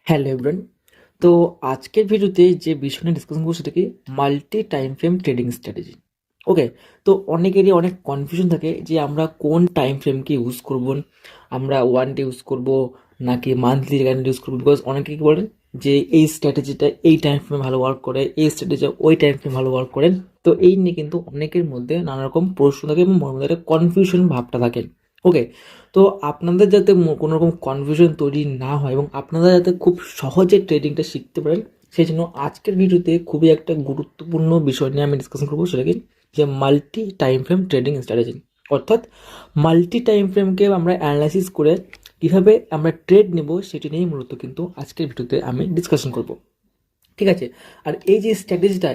Hello everyone. তো আজকের ভিডিওতে যে বিষয় নিয়ে ডিসকাশন করবো সেটা কি multi time frame trading strategy. Okay, তো অনেকেরই অনেক কনফিউশন থাকে যে আমরা কোন টাইম ফ্রেমকে ইউজ করব, আমরা ওয়ান ডে ইউজ করব নাকি মান্থলি ক্যালেন্ডার ইউজ করবো। বিকজ অনেকে কি বলেন যে এই স্ট্র্যাটেজিটা এই টাইম ফ্রেমে ভালো ওয়ার্ক করে, এই স্ট্র্যাটেজিটা ওই টাইম ফ্রেমে ভালো ওয়ার্ক করেন। তো এই নিয়ে কিন্তু অনেকের মধ্যে নানা রকম প্রশ্ন থাকে এবং মনের মধ্যে একটা কনফিউশন ভাবটা থাকে। ওকে, তো আপনাদের যাতে কোনো রকম কনফিউশন তৈরি না হয় এবং আপনারা যাতে খুব সহজে ট্রেডিংটা শিখতে পারেন, সেই জন্য আজকের ভিডিওতে খুবই একটা গুরুত্বপূর্ণ বিষয় নিয়ে আমি ডিসকাশন করবো, সেটা কি যে multi time frame trading strategy. অর্থাৎ মাল্টি টাইম ফ্রেমকে আমরা অ্যানালাইসিস করে কীভাবে আমরা ট্রেড নেব সেটি নিয়েই মূলত কিন্তু আজকের ভিডিওতে আমি ডিসকাশন করব। ঠিক আছে, আর এই যে স্ট্র্যাটেজিটা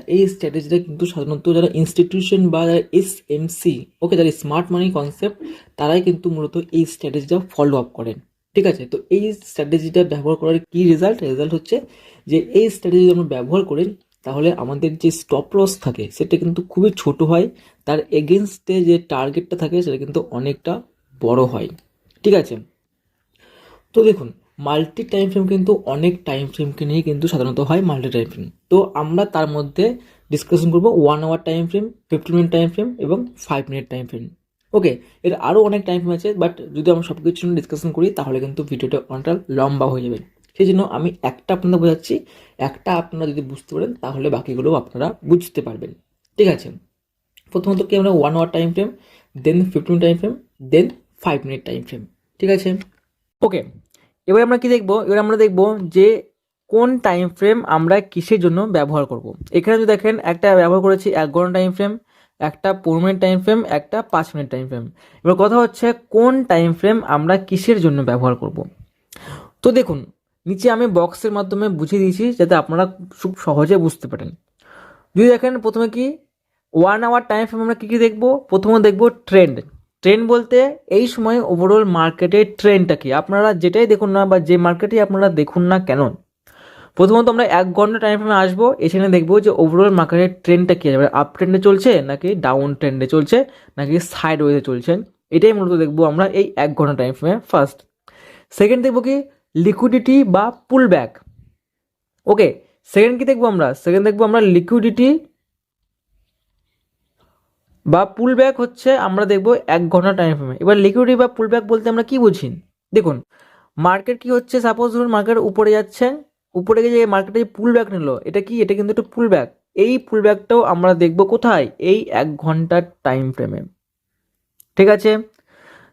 কিন্তু সাধারণত যারা ইনস্টিটিউশন বা যারা এসএমসি, ওকে, যারা স্মার্ট মানি কনসেপ্ট, তারাই কিন্তু মূলত এই স্ট্র্যাটেজিটা ফলো আপ করেন। ঠিক আছে, তো এই স্ট্র্যাটেজিটা ব্যবহার করার কি রেজাল্ট হচ্ছে যে এই স্ট্র্যাটেজি আমরা ব্যবহার করি তাহলে আমাদের যে স্টপ লস থাকে সেটা কিন্তু খুবই ছোট হয়, তার এগেনস্টে যে টার্গেটটা থাকে সেটা কিন্তু অনেকটা বড় হয়। ঠিক আছে, তো দেখুন, মাল্টি টাইম ফ্রেম কিন্তু অনেক টাইম ফ্রেমকে নিয়ে কিন্তু সাধারণত হয় মাল্টি টাইম ফ্রেম। তো আমরা তার মধ্যে ডিসকাশন করবো 1 hour time frame, 15 minute time frame এবং 5 মিনিট টাইম ফ্রেম। ওকে, এর আরও অনেক টাইম ফ্রেম আছে, বাট যদি আমরা সব কিছু নিয়ে ডিসকাশন করি তাহলে কিন্তু ভিডিওটা অনেকটা লম্বা হয়ে যাবে। সেই জন্য আমি একটা আপনাদের বোঝাচ্ছি, একটা আপনারা যদি বুঝতে পারেন তাহলে বাকিগুলো আপনারা বুঝতে পারবেন। ঠিক আছে, প্রথমত কি আমরা 1 আওয়ার টাইম ফ্রেম, দেন 15 টাইম ফ্রেম, দেন 5 মিনিট টাইম ফ্রেম। ঠিক আছে, ওকে, এবার আমরা কি দেখব, এবার আমরা দেখব যে কোন টাইম ফ্রেম আমরা কিসের জন্য ব্যবহার করব। এখানে যদি দেখেন একটা ব্যবহার করেছি 1 ঘন্টা টাইম ফ্রেম, একটা 15 মিনিট টাইম ফ্রেম, একটা 5 মিনিট টাইম ফ্রেম। এবার কথা হচ্ছে কোন টাইম ফ্রেম আমরা কিসের জন্য ব্যবহার করব। তো দেখুন, নিচে আমি বক্সের মাধ্যমে বুঝিয়ে দিয়েছি যাতে আপনারা খুব সহজে বুঝতে পারেন। যদি দেখেন প্রথমে কি 1 আওয়ার টাইম ফ্রেম আমরা কী কী দেখবো, প্রথমে দেখবো ট্রেন্ড। ট্রেন্ড বলতে এই সময় ওভারঅল মার্কেটের ট্রেন্ডটা কি, আপনারা যেটাই দেখুন না বা যে মার্কেটেই আপনারা দেখুন না কেন, প্রথমত আমরা 1 ঘন্টা টাইম ফ্রেমে আসবো, এখানে দেখবো যে ওভারঅল মার্কেটের ট্রেন্ডটা কী আছে, আপ ট্রেন্ডে চলছে নাকি ডাউন ট্রেন্ডে চলছে নাকি সাইড ওয়েতে চলছে, এটাই মূলত দেখবো আমরা এই 1 ঘন্টা টাইম ফ্রেমে ফার্স্ট। সেকেন্ড দেখবো কি লিকুইডিটি বা পুল ব্যাক। ওকে, সেকেন্ড কি দেখবো আমরা, সেকেন্ড দেখবো আমরা লিকুইডিটি বা পুল ব্যাক হচ্ছে আমরা দেখব 1 ঘন্টা টাইম ফ্রেমে। এবার লিকুইডিটি বা পুল ব্যাক বলতে আমরা কি বুঝি, দেখুন মার্কেট কি হচ্ছে, সাপোজ ধরুন মার্কেট উপরে যাচ্ছে, উপরে গিয়ে যে মার্কেটে পুল ব্যাক নিল, এটা কি, এটা কিন্তু একটা পুল ব্যাক। এই পুল ব্যাকটাও আমরা দেখব কোথায়, এই 1 ঘন্টার টাইম ফ্রেমে। ঠিক আছে,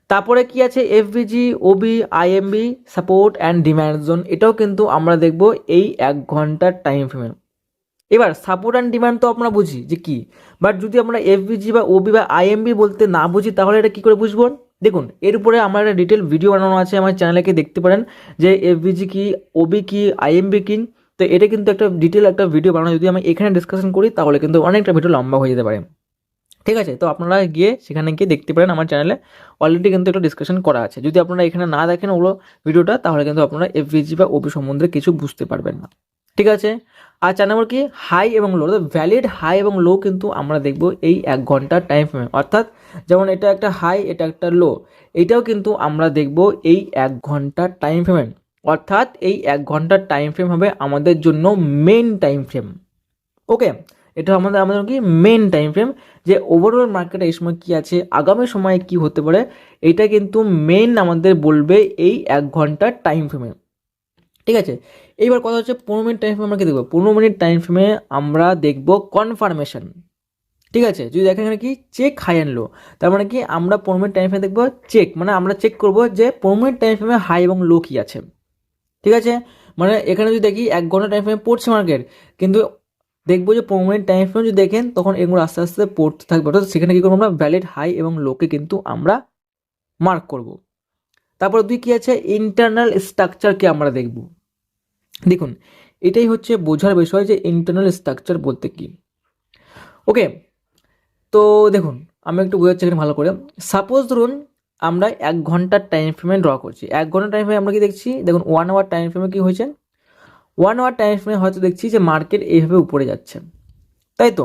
তারপরে কি আছে FVG, OB, IMB, support and demand zone, এটাও কিন্তু আমরা দেখব এই 1 ঘন্টার টাইম ফ্রেমে। এবার সাপোর্ট অ্যান্ড ডিমান্ড তো আমরা বুঝি যে কি, বাট যদি আমরা এফবিজি বা ওবি বা আইএমবি বলতে না বুঝি তাহলে এটা কী করে বুঝবো। দেখুন এর উপরে আমার একটা ডিটেল ভিডিও বানানো আছে, আমার চ্যানেলে দেখতে পারেন যে এফবিজি কি, ওবি কি, আইএমবি কি। তো এটা কিন্তু একটা ডিটেল একটা ভিডিও বানানো, যদি আমি এখানে ডিসকাশন করি তাহলে কিন্তু অনেকটা ভিডিও লম্বা হয়ে যেতে পারে। ঠিক আছে, তো আপনারা গিয়ে সেখানে গিয়ে দেখতে পারেন, আমার চ্যানেলে অলরেডি কিন্তু একটা ডিসকাশন করা আছে। যদি আপনারা এখানে না দেখেন ওগুলো ভিডিওটা, তাহলে কিন্তু আপনারা এফবিজি বা ওবি সম্বন্ধে কিছু বুঝতে পারবেন না। ঠিক আছে, আর 4 নম্বর কি হাই এবং লো, ভ্যালিড হাই এবং লো কিন্তু আমরা দেখব এই 1 ঘন্টার টাইম ফ্রেমে। অর্থাৎ যেমন এটা একটা হাই, এটা একটা লো, এটাও কিন্তু আমরা দেখব এই 1 ঘন্টার টাইম ফ্রেমে। অর্থাৎ এই 1 ঘন্টার টাইম ফ্রেম হবে আমাদের জন্য মেন টাইম ফ্রেম। ওকে, এটা আমাদের কি মেন টাইম ফ্রেম, যে ওভারঅল মার্কেটে এই সময় কী আছে, আগামী সময়ে কি হতে পারে, এটা কিন্তু মেন আমাদের বলবে এই 1 ঘন্টার টাইম ফ্রেমে। ঠিক আছে, এইবার কথা হচ্ছে 15 মিনিট টাইম ফ্রেম আমরা কি দেখবো, 15 মিনিট টাইম ফ্রেমে আমরা দেখবো কনফার্মেশন। ঠিক আছে, যদি দেখেন এখানে কি চেক হাই অ্যান্ড লো, তার মানে কি আমরা 15 মিনিট টাইম ফ্রেমে দেখবো চেক, মানে আমরা চেক করবো যে 15 মিনিট টাইম ফ্রেমে হাই এবং লো কি আছে। ঠিক আছে, মানে এখানে যদি দেখি 1 ঘন্টা টাইম ফ্রেমে পড়ছে মার্কেট, কিন্তু দেখবো যে 15 মিনিট টাইম ফ্রেম যদি দেখেন তখন এগুলো আস্তে আস্তে পড়তে থাকবে। অর্থাৎ সেখানে কী করবো আমরা ভ্যালিড হাই এবং লোকে কিন্তু আমরা মার্ক করব। তারপর দুই কী আছে ইন্টারনাল স্ট্রাকচারকে আমরা দেখব। দেখুন এটাই হচ্ছে বোঝার বিষয় যে ইন্টারনাল স্ট্রাকচার বলতে কি। ওকে, তো দেখুন আমি একটু বোঝাচ্ছি এখানে ভালো করে। সাপোজ ধরুন আমরা 1 ঘন্টার টাইম ফ্রেমে ড্র করছি, 1 ঘন্টা টাইম ফ্রেমে আমরা কি দেখছি, দেখুন 1 আওয়ার টাইম ফ্রেমে কী হয়েছে, 1 আওয়ার টাইম ফ্রেমে হয়তো দেখছি যে মার্কেট এইভাবে উপরে যাচ্ছে, তাই তো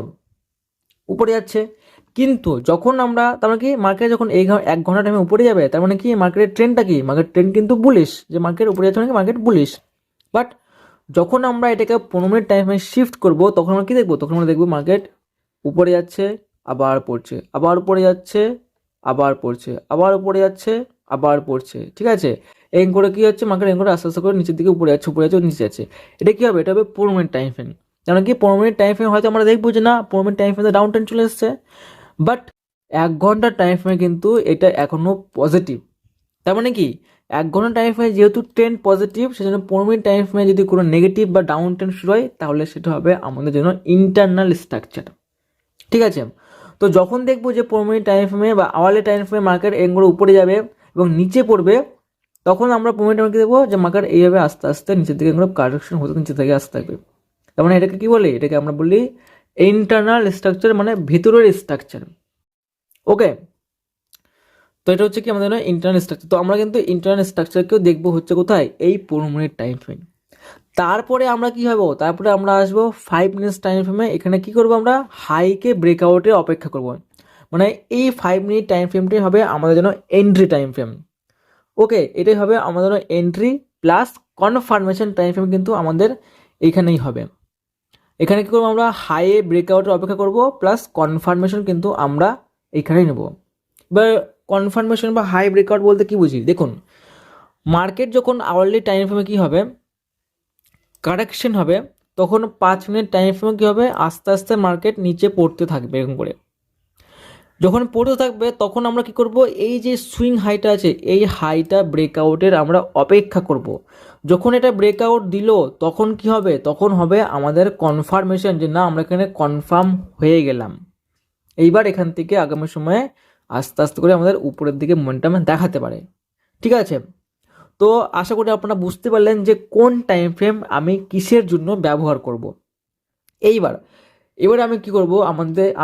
উপরে যাচ্ছে। কিন্তু যখন আমরা তার মানে কি মার্কেট যখন 1 ঘন্টা টাইমে উপরে যাবে, তার মানে কি মার্কেটের ট্রেন্ডটা কি, মার্কেট ট্রেন্ড কিন্তু বুলিশ, যে মার্কেট উপরে যাচ্ছে মানে মার্কেট বুলিশ। বাট যখন আমরা এটাকে 15 মিনিট টাইম ফ্রেমে শিফট করব তখন আমরা কি দেখবো, তখন আমরা দেখবো মার্কেট উপরে যাচ্ছে, আবার পড়ছে, আবার উপরে যাচ্ছে, আবার পড়ছে, আবার উপরে যাচ্ছে, আবার পড়ছে। ঠিক আছে, এই করে কি হচ্ছে, মার্কেট এই করে আস্তে আস্তে করে নিচের দিকে উপরে যাচ্ছে, উপরে যাচ্ছে, নিচে যাচ্ছে। এটা কি হবে, এটা হবে 15 মিনিট টাইম ফ্রেম। কারণ কি 15 মিনিট টাইম ফ্রেম হয়তো আমরা দেখবো যে না 15 মিনিট টাইম ফ্রেমে ডাউন ট্রেন্ড চলে এসছে, বাট 1 ঘন্টার টাইম ফ্রেমে কিন্তু এটা এখনো পজিটিভ। তার মানে কি 1 ঘন্টা টাইম ফ্রেমে যেহেতু ট্রেন্ড পজিটিভ, সেজন্য 15 মিনিট টাইম ফ্রেমে যদি কোনো নেগেটিভ বা ডাউন ট্রেন্ড শুরু হয় তাহলে সেটা হবে আমাদের জন্য ইন্টারনাল স্ট্রাকচার। ঠিক আছে, তো যখন দেখবো যে 15 মিনিট টাইম ফ্রেমে বা আওয়ারলি টাইম ফ্রেমে মার্কেট এগুলো উপরে যাবে এবং নিচে পড়বে, তখন আমরা 15 মিনিট টাইমে দেখবো যে মার্কেট এইভাবে আস্তে আস্তে নিচের দিকে এগুলো কারেকশন হতে নিচে থেকে আসতে থাকবে। তার মানে এটাকে কি বলে, এটাকে আমরা বলি ইন্টারনাল স্ট্রাকচার, মানে ভিতরের স্ট্রাকচার। ওকে, তো এটা হচ্ছে কি আমাদের ইন্টারনাল স্ট্রাকচার। তো আমরা কিন্তু ইন্টারনাল স্ট্রাকচারকেও দেখবো হচ্ছে কোথায়, এই 15 মিনিট টাইম ফ্রেম। তারপরে আমরা কি হবো, তারপরে আমরা আসবো 5 মিনিটস টাইম ফ্রেমে। এখানে কি করবো, আমরা হাইকে ব্রেকআউটের অপেক্ষা করব। মানে এই 5 মিনিট টাইম ফ্রেমটাই হবে আমাদের জন্য এন্ট্রি টাইম ফ্রেম। ওকে, এটাই হবে আমাদের entry plus confirmation time frame, কিন্তু আমাদের এইখানেই হবে। এখানে কি করবো, আমরা হাইয়ে ব্রেকআউটের অপেক্ষা করব প্লাস কনফার্মেশন কিন্তু আমরা এইখানেই নেব। এবার কনফার্মেশন বা হাই ব্রেকআউট বলতে কি বুঝি, দেখুন মার্কেট যখন আওয়ারলি টাইম ফ্রেমে কি হবে, কারেকশন হবে, তখন 5 মিনিট টাইম ফ্রেমে কী হবে, আস্তে আস্তে মার্কেট নিচে পড়তে থাকবে। এরকম করে যখন পড়তে থাকবে তখন আমরা কি করব, এই যে সুইং হাইটা আছে এই হাইটা ব্রেকআউটের আমরা অপেক্ষা করব। যখন এটা ব্রেকআউট দিল তখন কি হবে, তখন হবে আমাদের কনফার্মেশন, যে না আমরা এখানে কনফার্ম হয়ে গেলাম। এইবার এখান থেকে আগামী সময়ে আস্তে আস্তে করে আমাদের উপরের দিকে মোমেন্টাম দেখাতে পারে। ঠিক আছে, তো আশা করি আপনারা বুঝতে পারলেন যে কোন টাইম ফ্রেম আমি কিসের জন্য ব্যবহার করব। এবার আমি কি করব,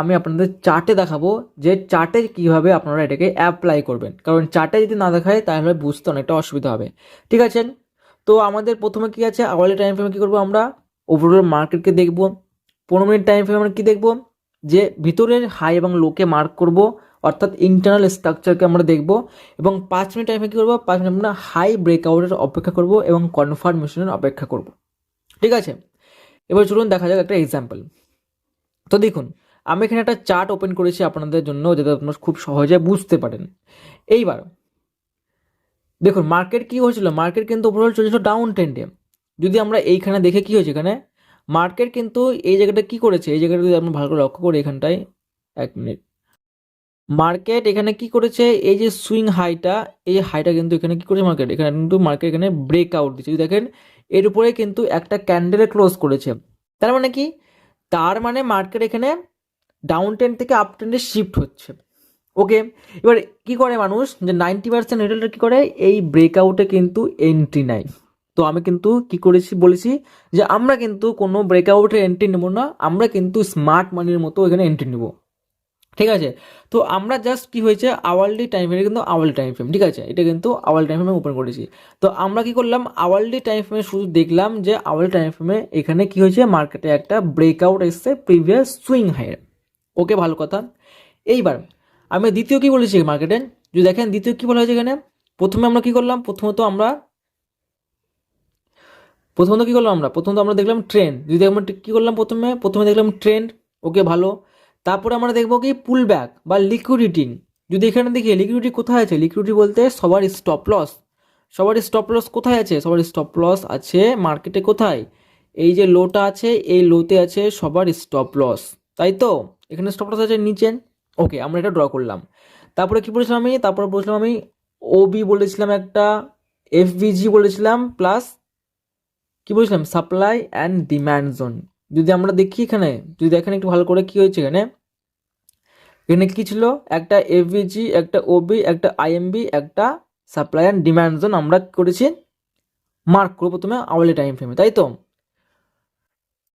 আমি আপনাদের চার্টে দেখাবো যে চার্টে কিভাবে আপনারা এটাকে অ্যাপ্লাই করবেন, কারণ চার্টে যদি না দেখায় তাহলে বুঝতে অনেকটা অসুবিধা হবে। ঠিক আছে, তো আমাদের প্রথমে কি আছে, আওয়ারলি টাইম ফ্রেমে কি করব, আমরা ওভারঅল মার্কেটকে দেখব। 15 মিনিট টাইম ফ্রেমে আমরা কি দেখব, যে ভিতরের হাই এবং লোকে মার্ক করব, অর্থাৎ ইন্টারনাল স্ট্রাকচারকে আমরা দেখব। এবং 5 মিনিট টাইমে কী করবো, 5 মিনিট আমরা হাই ব্রেকআউটের অপেক্ষা করব এবং কনফার্মেশনের অপেক্ষা করব। ঠিক আছে, এবার চলুন দেখা যাক একটা এক্সাম্পল। তো দেখুন আমি এখানে একটা চার্ট ওপেন করেছি আপনাদের জন্য, যাতে আপনারা খুব সহজে বুঝতে পারেন। এইবার দেখুন মার্কেট কি হয়েছিল, মার্কেট কিন্তু ওভারঅল চলেছিল ডাউন ট্রেন্ডে। যদি আমরা এইখানে দেখে কি হয়েছে, এখানে মার্কেট কিন্তু এই জায়গাটা কি করেছে, এই জায়গাটা যদি আমরা ভালো করে লক্ষ্য করি, এখানটায় 1 মিনিট, মার্কেট এখানে কি করেছে, এই যে সুইং হাইটা, এই হাইটা কিন্তু এখানে কি করেছে মার্কেট, এখানে কিন্তু মার্কেট এখানে ব্রেকআউট দিচ্ছে। যদি দেখেন এর উপরে কিন্তু একটা ক্যান্ডেলে ক্লোজ করেছে, তার মানে কি, তার মানে মার্কেট এখানে ডাউন ট্রেন্ড থেকে আপ ট্রেন্ডে শিফট হচ্ছে। ওকে, এবার কি করে মানুষ, যে 90% রিটেলার কি করে, এই ব্রেকআউটে কিন্তু এন্ট্রি নেয়। তো আমি কিন্তু কি করেছি বলেছি, যে আমরা কিন্তু কোনো ব্রেকআউটে এন্ট্রি নেব না, আমরা কিন্তু স্মার্ট মানির মতো এখানে এন্ট্রি নেব। ঠিক আছে, তো আমরা জাস্ট কি হয়েছে, আওয়ারলি টাইম ফ্রেমে কিন্তু আওয়ারলি টাইম ফ্রেম, ঠিক আছে, এটা কিন্তু আওয়ারলি টাইম ফ্রেমে ওপেন করেছি। তো আমরা কি করলাম, আওয়ারলি টাইম ফ্রেমে শুধু দেখলাম যে আওয়ারলি টাইম ফ্রেমে এখানে কি হয়েছে, মার্কেটে একটা ব্রেকআউট এসছে প্রিভিয়াস সুইং হাইয়ের। ওকে, ভালো কথা। এইবার আমি দ্বিতীয় কি বলেছি মার্কেটে, যদি দেখেন দ্বিতীয় কি বলা হয়েছে এখানে, প্রথমে আমরা কি করলাম, প্রথমত আমরা দেখলাম ট্রেন্ড। যদি আমরা কি করলাম, প্রথমে দেখলাম ট্রেন্ড। ওকে, ভালো। তারপরে আমরা দেখবো কি পুল ব্যাক বা লিকুইডিটি। যদি এখানে দেখি লিকুইডিটি কোথায় আছে, লিকুইডিটি বলতে সবার স্টপ লস কোথায় আছে, সবার স্টপ লস আছে মার্কেটে কোথায়, এই যে লোটা আছে এই লোতে আছে সবার স্টপ লস, তাই তো, এখানে স্টপ লস আছে নিচে। ওকে, আমরা এটা ড্র করলাম। তারপরে কি বলেছিলাম আমি ওবি বলেছিলাম একটা, এফভিজি বলেছিলাম, প্লাস কি বলেছিলাম, সাপ্লাই অ্যান্ড ডিম্যান্ড জোন। যদি আমরা দেখি এখানে, যদি দেখেন একটু ভালো করে কি হয়েছে, এখানে কি ছিল, একটা এফভিজি, একটা ওবি, একটা আইএমবি, একটা সাপ্লাই অ্যান্ড ডিম্যান্ড জোন আমরা করেছি মার্ক করবো প্রথমে আওয়ারলি টাইম ফ্রেমে, তাই তো।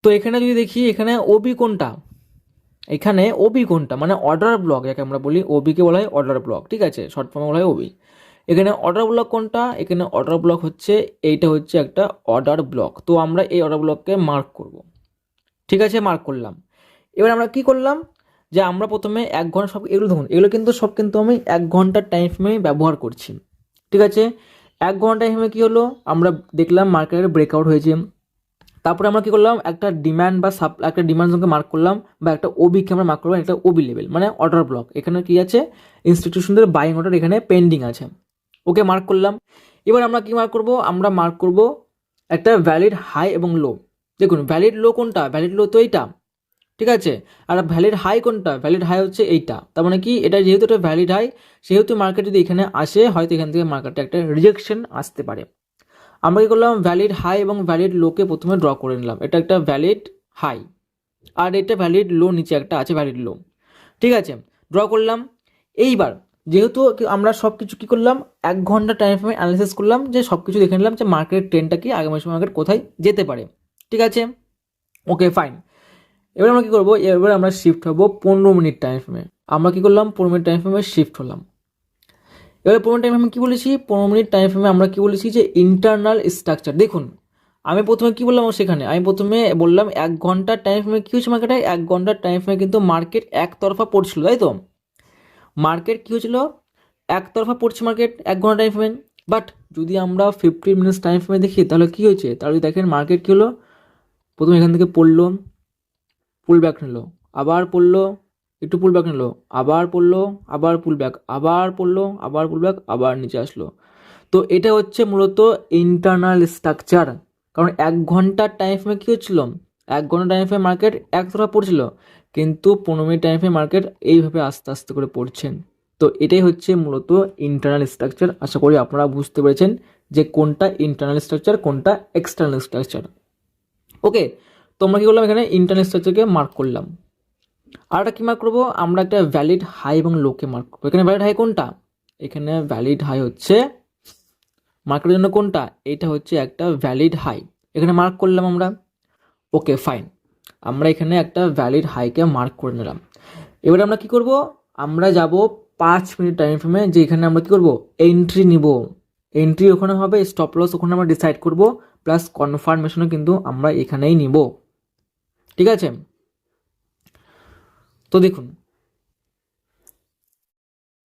তো এখানে যদি দেখি এখানে ওবি কোনটা, মানে অর্ডার ব্লক, যাকে আমরা বলি ওবিকে বলা হয় অর্ডার ব্লক, ঠিক আছে, শর্ট ফর্মে বলা হয় ওবি। এখানে অর্ডার ব্লক কোনটা, এখানে অর্ডার ব্লক হচ্ছে এইটা, হচ্ছে একটা অর্ডার ব্লক। তো আমরা এই অর্ডার ব্লককে মার্ক করব, ঠিক আছে, মার্ক করলাম। এবার আমরা কি করলাম, যে আমরা প্রথমে 1 ঘন্টা সব এগুলো দেখুন, এগুলো কিন্তু সব কিন্তু আমি 1 ঘন্টার টাইম ফ্রেমে ব্যবহার করছি। ঠিক আছে, 1 ঘন্টা টাইম ফ্রেমে কী হলো, আমরা দেখলাম মার্কেটের ব্রেকআউট হয়েছে, তারপরে আমরা কি করলাম, একটা ডিমান্ড বা একটা ডিমান্ড জোনকে মার্ক করলাম, বা একটা ওবিকে আমরা মার্ক করলাম, একটা ওবি লেভেল মানে অর্ডার ব্লক। এখানে কি আছে, ইনস্টিটিউশনদের বাইং অর্ডার এখানে পেন্ডিং আছে। ওকে, মার্ক করলাম। এবার আমরা কি মার্ক করব, আমরা মার্ক করব একটা ভ্যালিড হাই এবং লো। দেখুন ভ্যালিড লো কোনটা, ভ্যালিড লো তো এইটা, ঠিক আছে। আর ভ্যালিড হাই কোনটা, ভ্যালিড হাই হচ্ছে এইটা। তার মানে কি, এটা যেহেতু এটা ভ্যালিড হাই, সেহেতু মার্কেট যদি এখানে আসে, হয়তো এখান থেকে মার্কেটে একটা রিজেকশন আসতে পারে। আমরা কি করলাম, ভ্যালিড হাই এবং ভ্যালিড লোকে প্রথমে ড্র করে নিলাম। এটা একটা ভ্যালিড হাই, আর এটা ভ্যালিড লো, নিচে একটা আছে ভ্যালিড লো, ঠিক আছে, ড্র করলাম। এইবার যেহেতু আমরা সব কিছু কী করলাম, 1 ঘন্টা টাইম ফ্রেমে অ্যানালিসিস করলাম, যে সব কিছু দেখে নিলাম যে মার্কেট ট্রেন্ডটা কি, আগামী সময় মার্কেট কোথায় যেতে পারে, ঠিক আছে। Okay fine. এবার আমরা কী করবো, এবার আমরা শিফট হবো 15 মিনিট টাইম ফ্রেমে। আমরা কী করলাম, 15 মিনিট টাইম ফ্রেমে শিফট হলাম। এবারে 15 টাইম আমি কী বলেছি, 15 মিনিট টাইম ফ্রেমে আমরা কী বলেছি, যে ইন্টারনাল স্ট্রাকচার। দেখুন আমি প্রথমে কী বললাম, সেখানে আমি প্রথমে বললাম 1 ঘন্টার টাইম ফ্রেমে কী হচ্ছে মার্কেটে, 1 ঘন্টার টাইম ফ্রেমে কিন্তু মার্কেট একতরফা পড়ছিল, তাই তো। মার্কেট কী হয়েছিল, একতরফা পড়ছে মার্কেট 1 ঘন্টা টাইম ফ্রেমে। বাট যদি আমরা 15 মিনিটস টাইম ফ্রেমে দেখি, তাহলে কী হয়েছে, তাহলে দেখেন মার্কেট কী হলো, প্রথমে এখান থেকে পড়লো, পুল ব্যাক নিলো, আবার পড়লো, একটু পুল ব্যাক নিলো, আবার পড়লো, আবার পুল ব্যাক, আবার পড়লো, আবার পুল ব্যাক, আবার নিচে আসলো। তো এটা হচ্ছে মূলত ইন্টারনাল স্ট্রাকচার। কারণ 1 ঘন্টার টাইম ফ্রেমে কী হচ্ছিল, 1 ঘন্টা টাইম ফ্রেমে মার্কেট একতরফা পড়ছিল, কিন্তু 15 মিনিট টাইম ফ্রেমে মার্কেট এইভাবে আস্তে আস্তে করে পড়ছেন। তো এটাই হচ্ছে মূলত ইন্টারনাল স্ট্রাকচার। আশা করি আপনারা বুঝতে পেরেছেন যে কোনটা ইন্টারনাল স্ট্রাকচার, কোনটা এক্সটার্নাল স্ট্রাকচার। ওকে, তো আমরা কী করলাম, এখানে ইন্টারনাল স্ট্রাকচারকে মার্ক করলাম। আর একটা কী মার্ক করবো, আমরা একটা ভ্যালিড হাই এবং লোকে মার্ক করবো। এখানে ভ্যালিড হাই কোনটা, এখানে ভ্যালিড হাই হচ্ছে মার্কেটের জন্য কোনটা, এটা হচ্ছে একটা ভ্যালিড হাই, এখানে মার্ক করলাম আমরা। ওকে ফাইন, আমরা এখানে একটা ভ্যালিড হাইকে মার্ক করে নিলাম। এবারে আমরা কি করব, আমরা যাব 5 মিনিট টাইম ফ্রেমে, যে এখানে আমরা কি করব, এন্ট্রি নিব। এন্ট্রি ওখানে হবে, স্টপ লস ওখানে আমরা ডিসাইড করব, প্লাস কনফার্মেশনও কিন্তু আমরা এখানেই নিব, ঠিক আছে। তো দেখুন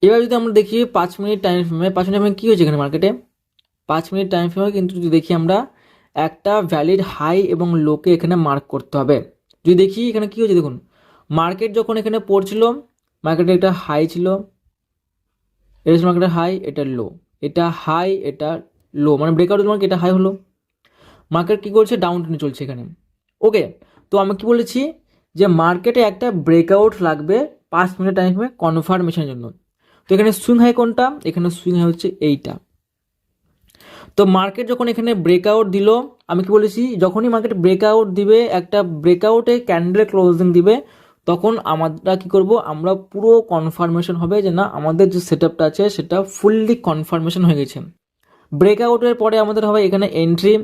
এবার যদি আমরা দেখি 5 মিনিট টাইম ফ্রেমে, 5 মিনিট ফ্রেমে কী হয়েছে এখানে মার্কেটে, 5 মিনিট টাইম ফ্রেমে কিন্তু যদি দেখি আমরা একটা ভ্যালিড হাই এবং লোকে এখানে মার্ক করতে হবে। যদি দেখি এখানে কী হয়েছে, দেখুন মার্কেট যখন এখানে পড়ছিল, মার্কেটে একটা হাই ছিল, এটা ছিল মার্কেটের হাই, এটা লো, এটা হাই, এটা লো, মানে ব্রেকআউট মার্কেট, এটা হাই হলো, মার্কেট কী করছে, ডাউন ট্রেন্ডে চলছে এখানে। ওকে, তো আমি কি বলেছি, যে মার্কেটে একটা ব্রেকআউট লাগবে 5 মিনিট টাইম ফ্রেমে কনফার্মেশনের জন্য। তো এখানে সুইং হাই কোনটা, এখানে সুইং হাই হচ্ছে এইটা। তো মার্কেট যখন এখানে ব্রেকআউট দিল, আমি কি বলেছি, যখনই মার্কেট ব্রেকআউট দিবে, একটা ব্রেকআউটে ক্যান্ডেল ক্লোজিং দিবে, তখন আমরা কি করব, আমরা পুরো কনফার্মেশন হবে যে না, আমাদের যে সেটআপটা আছে সেটা ফুললি কনফার্মেশন হয়ে গেছে। ব্রেকআউটের পরে আমাদের হবে এখানে এন্ট্রি,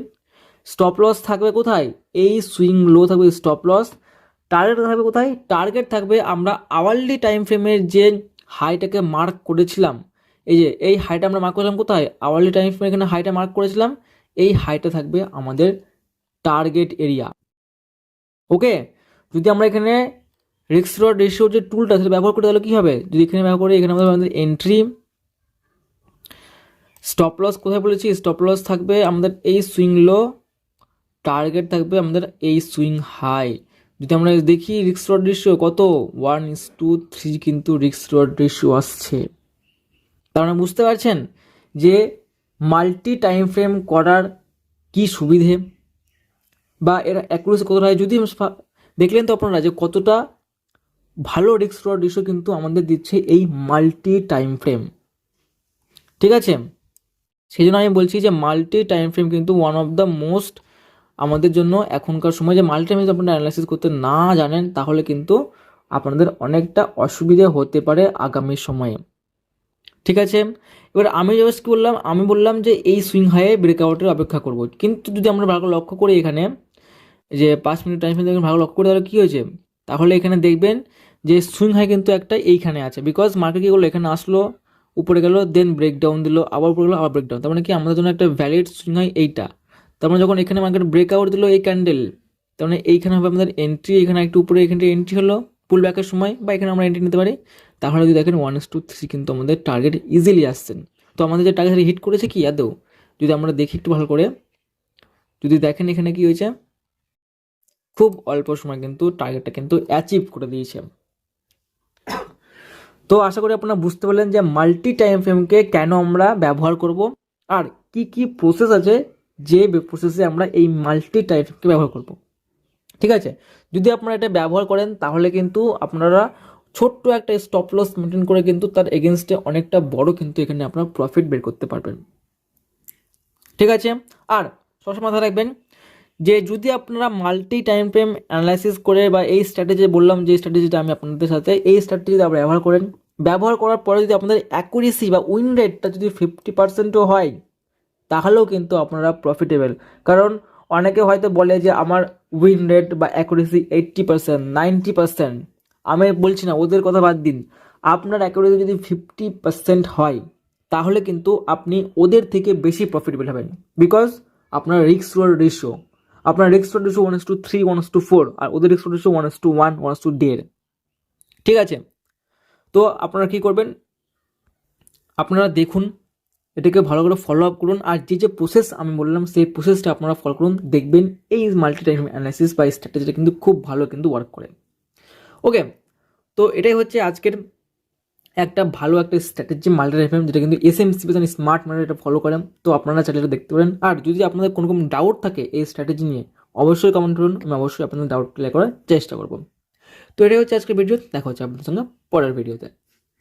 স্টপ লস থাকবে কোথায়, এই সুইং লো থাকবে স্টপ লস, টার্গেট থাকবে কোথায়, টার্গেট থাকবে আমরা আওয়ারলি টাইম ফ্রেমের যে হাইটাকে মার্ক করেছিলাম, এই যে এই হাইটা আমরা মার্ক করেছিলাম কোথায়, আওয়ারলি টাইম ফ্রেমে এখানে হাইটা মার্ক করেছিলাম, এই হাইটা থাকবে আমাদের টার্গেট এরিয়া। ওকে, যদি আমরা এখানে রিস্ক রিওয়ার্ড রেশিওর যে টুলটা সেটা ব্যবহার করি, তাহলে কী হবে, যদি এখানে ব্যবহার করি, এখানে আমাদের এন্ট্রি, স্টপ লস কোথায় বলেছি, স্টপ লস থাকবে আমাদের এই সুইং লো, টার্গেট থাকবে আমাদের এই সুইং হাই। যদি আমরা দেখি রিস্ক রিওয়ার্ড রেশিও কত, 1:3 কিন্তু রিস্ক রিওয়ার্ড রেশিও আসছে। তার মানে বুঝতে পারছেন যে মাল্টি টাইম ফ্রেম করার কি সুবিধে, বা এর অ্যাকুরেসি কতটা হয়। যদি দেখলেন তো আপনারা যে কতটা ভালো রিস্ক রিওয়ার্ড রেশিও কিন্তু আমাদের দিচ্ছে এই মাল্টি টাইম ফ্রেম, ঠিক আছে। সেই জন্য আমি বলছি যে মাল্টি টাইম ফ্রেম কিন্তু ওয়ান অফ দ্য মোস্ট আমাদের জন্য এখনকার সময়, যে মাল্টি টাইম যদি আপনারা অ্যানালাইসিস করতে না জানেন, তাহলে কিন্তু আপনাদের অনেকটা অসুবিধা হতে পারে আগামী সময়ে, ঠিক আছে। এবার আমি জাস্ট কী বললাম, আমি বললাম যে এই সুইং হাইয়ে ব্রেকআউটের অপেক্ষা করব, কিন্তু যদি আমরা ভালো লক্ষ্য করি এখানে যে 5 মিনিট টাইম ফ্রেম ভালো লক্ষ্য করি, তাহলে কী হয়েছে, তাহলে এখানে দেখবেন যে সুইং হাই কিন্তু একটা এইখানে আছে, বিকজ মার্কেট কী করলো, এখানে আসলো, উপরে গেল, দেন ব্রেকডাউন দিল, আবার উপরে গেলো, আবার ব্রেকডাউন। তার মানে কি আমাদের জন্য একটা ভ্যালিড সুইং হাই এইটা। তার মানে যখন এখানে মার্কেট ব্রেকআউট দিল এই ক্যান্ডেল, তার মানে এইখানে হবে আমাদের এন্ট্রি, এখানে একটু উপরে এখানে এন্ট্রি হলো পুল ব্যাকের সময়, বা এখানে আমরা এন্ট্রি নিতে পারি। তাহলে যদি দেখেন 1:3 কিন্তু আমাদের টার্গেট ইজিলি আসছেন। তো আমাদের যে টার্গেট হিট করেছে কি আদৌ, যদি আমরা দেখি একটু ভালো করে, যদি দেখেন এখানে কি হয়েছে, খুব অল্প সময় কিন্তু টার্গেটটা কিন্তু অ্যাচিভ করে দিয়েছে। তো আশা করি আপনারা বুঝতে পারলেন যে মাল্টি টাইম ফ্রেমকে কেন আমরা ব্যবহার করব আর কি কি প্রসেস আছে যে প্রসেসে আমরা এই মাল্টি টাইম ফ্রেমকে ব্যবহার করব। ঠিক আছে, যদি আপনারা এটা ব্যবহার করেন তাহলে কিন্তু আপনারা ছোট্ট একটা স্টপ লস মেনটেন করে কিন্তু তার এগেনস্টে অনেকটা বড় কিন্তু এখানে আপনারা প্রফিট বের করতে পারবেন। ঠিক আছে, আর সবসময় মাথায় রাখবেন যে যদি আপনারা মাল্টি টাইম ফ্রেম অ্যানালাইসিস করে বা এই স্ট্র্যাটেজি বললাম যে স্ট্র্যাটেজিটা আমি আপনাদের সাথে এই স্ট্র্যাটেজি আপনারা ব্যবহার করেন, ব্যবহার করার পরে যদি আপনাদের অ্যাকুরেসি বা উইন রেটটা যদি 50%ও হয় তাহলেও কিন্তু আপনারা প্রফিটেবল। কারণ অনেকে হয়তো বলে যে আমার উইন রেট বা অ্যাকুরেসি 80%, 90%। আমি বলছি না, ওদের কথা বাদ দিন, আপনার অ্যাকুরেসি যদি 50% হয় তাহলে কিন্তু আপনি ওদের থেকে বেশি প্রফিটেবল হবেন। বিকজ আপনার রিস্ক রিওয়ার্ড রেশিও, আপনার রিস্ক রিওয়ার্ড রেশিও 1:3, 1:4, আর ওদের রিস্ক রিওয়ার্ড রেশিও 1:1, 1:1.5। ঠিক আছে, তো আপনারা কি করবেন, আপনারা দেখুন, এটাকে ভালো করে ফলো আপ করুন, আর যে যে প্রসেস আমি বললাম সেই প্রসেসটা আপনারা ফলো করুন, দেখবেন এই মাল্টি টাইম অ্যানালাইসিস বা স্ট্র্যাটেজিটা কিন্তু খুব ভালো কিন্তু ওয়ার্ক করে। ওকে, তো এটাই হচ্ছে আজকের একটা ভালো একটা স্ট্র্যাটেজি মাল্টি টাইম ফ্রেম, যেটা কিন্তু এসএমসি বেতন স্মার্ট ম্যানার এটা ফলো করেন। তো আপনারা চাইলে এটা দেখতে পারেন, আর যদি আপনাদের কোনো রকম ডাউট থাকে এই স্ট্র্যাটেজি নিয়ে অবশ্যই কমেন্ট করুন, আমি অবশ্যই আপনাদের ডাউট ক্লিয়ার করার চেষ্টা করবো। তো এটাই হচ্ছে আজকের ভিডিও, দেখা হচ্ছে আপনাদের সঙ্গে পরের ভিডিওতে।